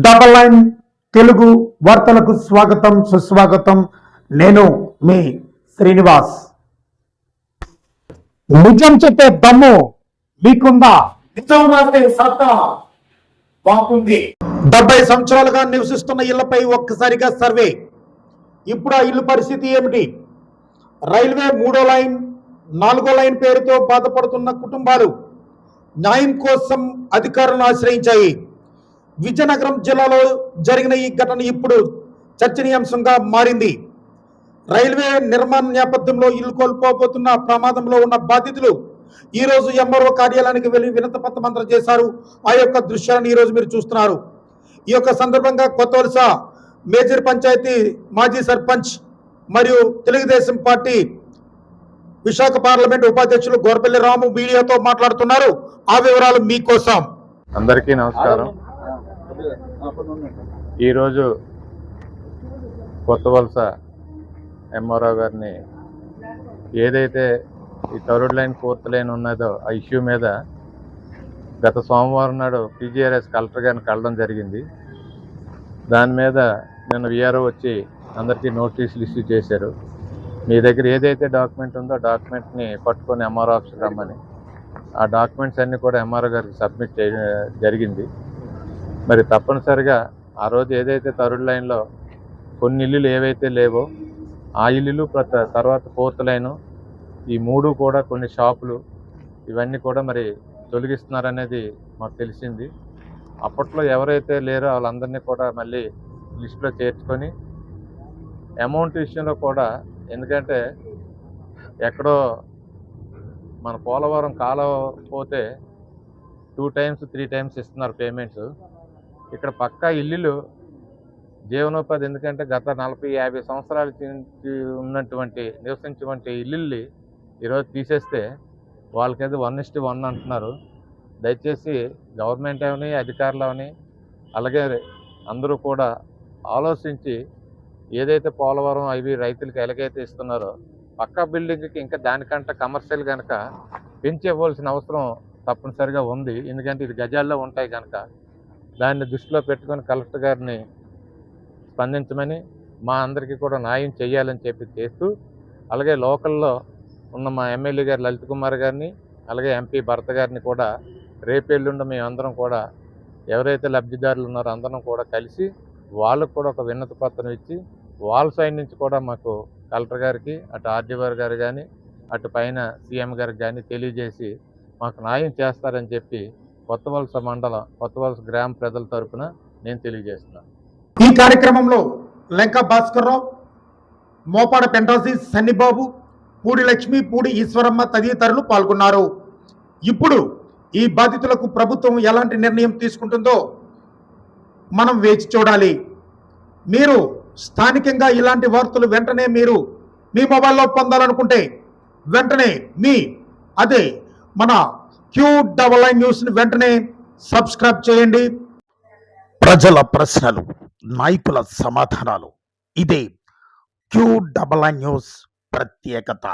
Double line Telugu వార్తలకు స్వాగతం సుస్వాగతం. నేను మీ శ్రీనివాస్. నిజం చెప్పే దమ్ము మీకుందా? నిజం మాటే సత్తా బాగుంది. 70 సంవత్సరాలుగా నివసిస్తున్న ఇళ్లపై ఒక్కసారిగా సర్వే. ఇప్పుడు ఆ ఇల్లు పరిస్థితి ఏమిటి? రైల్వే 3వ లైన్ 4వ లైన్ పేరుతో బాధపడుతున్న కుటుంబాలు న్యాయం కోసం అధికారులను ఆశ్రయించాయి. విజయనగరం జిల్లాలో జరిగిన ఈ ఘటన ఇప్పుడు చర్చనీయాంశంగా మారింది. రైల్వే నిర్మాణ నేపథ్యంలో ఇల్లు కోల్పోబోతున్న ప్రమాదంలో ఉన్న బాధితులు ఈ రోజు ఎంఆర్ఓ కార్యాలయానికి వెళ్లి వినతి పత్రం అందజేశారు. ఆ యొక్క దృశ్యాలను ఈ రోజు మీరు చూస్తున్నారు. ఈ యొక్క సందర్భంగా కొత్తవలస మేజర్ పంచాయతీ మాజీ సర్పంచ్ మరియు తెలుగుదేశం పార్టీ విశాఖ పార్లమెంట్ ఉపాధ్యక్షులు గోరపల్లి రాము మీడియాతో మాట్లాడుతున్నారు. ఆ వివరాలు మీకోసం. అందరికీ నమస్కారం. ఈరోజు కొత్తవలస ఎంఆర్ఓ గారిని ఏదైతే ఈ 3rd లైన్ 4th లైన్ ఉన్నదో ఆ ఇష్యూ మీద గత సోమవారం నాడు పీజీఆర్ఎస్ కలెక్టర్ గారిని కలవడం జరిగింది. దాని మీద నిన్న విఆర్ఓ వచ్చి అందరికీ నోటీసులు ఇష్యూ చేశారు. మీ దగ్గర ఏదైతే డాక్యుమెంట్ ఉందో ఆ డాక్యుమెంట్ని పట్టుకొని ఎంఆర్ఓ ఆఫీస్కి రమ్మని, ఆ డాక్యుమెంట్స్ అన్నీ కూడా ఎంఆర్ఓ గారికి సబ్మిట్ చేయడం జరిగింది. మరి తప్పనిసరిగా ఆ రోజు ఏదైతే 3rd లైన్లో కొన్ని ఇల్లులు ఏవైతే లేవో ఆ ఇల్లులు తర్వాత 4th లైను ఈ 3 కూడా కొన్ని షాపులు ఇవన్నీ కూడా మరి తొలగిస్తున్నారనేది మాకు తెలిసింది. అప్పట్లో ఎవరైతే లేరో వాళ్ళందరినీ కూడా మళ్ళీ లిస్టులో చేర్చుకొని అమౌంట్ విషయంలో కూడా, ఎందుకంటే ఎక్కడో మన పోలవరం కాలువ పోతే 2 times 3 times ఇస్తున్నారు పేమెంట్స్. ఇక్కడ పక్కా ఇల్లులు జీవనోపాధి, ఎందుకంటే గత 40-50 సంవత్సరాల ఉన్నటువంటి నివసించినటువంటి ఇల్లుల్ని ఈరోజు తీసేస్తే వాళ్ళకైతే 1:1 అంటున్నారు. దయచేసి గవర్నమెంట్ అవని అధికారులు అవని అలాగే అందరూ కూడా ఆలోచించి ఏదైతే పోలవరం అవి రైతులకు ఎలాగైతే ఇస్తున్నారో పక్కా బిల్డింగ్కి ఇంకా దానికంటే కమర్షియల్ కనుక పెంచి ఇవ్వాల్సిన అవసరం తప్పనిసరిగా ఉంది. ఎందుకంటే ఇది గజాల్లో ఉంటాయి కనుక దాన్ని దృష్టిలో పెట్టుకొని కలెక్టర్ గారిని స్పందించమని, మా అందరికీ కూడా న్యాయం చేయాలని చెప్పి చేస్తూ, అలాగే లోకల్లో ఉన్న మా ఎమ్మెల్యే గారు లలిత్ కుమార్ గారిని అలాగే ఎంపీ భరత్ గారిని కూడా రేపెల్లుండి మేమందరం కూడా ఎవరైతే లబ్ధిదారులు ఉన్నారో అందరం కూడా కలిసి వాళ్ళకు కూడా ఒక వినతి పత్రం ఇచ్చి వాళ్ళ సైడ్ నుంచి కూడా మాకు కలెక్టర్ గారికి అటు ఆర్డీఓ గారు కానీ అటు పైన సీఎం గారికి కానీ తెలియజేసి మాకు న్యాయం చేస్తారని చెప్పి కొత్తవలస మండలం కొత్తవలస గ్రామ ప్రజల తరఫున నేను తెలియజేస్తున్నాను. ఈ కార్యక్రమంలో లెంక భాస్కర్ రావు, మోపాడ పెంటాసి సన్నిబాబు, పూడి లక్ష్మి, పూడి ఈశ్వరమ్మ తదితరులు పాల్గొన్నారు. ఇప్పుడు ఈ బాధితులకు ప్రభుత్వం ఎలాంటి నిర్ణయం తీసుకుంటుందో మనం వేచి చూడాలి. మీరు స్థానికంగా ఇలాంటి వార్తలు వెంటనే మీరు మీ మొబైల్లో పొందాలనుకుంటే వెంటనే అదే మన Q9 న్యూస్ని వెంటనే సబ్స్క్రైబ్ చేయండి. ప్రజల ప్రశ్నలు, నాయకుల సమాధానాలు, ఇదే Q9 న్యూస్ ప్రత్యేకత.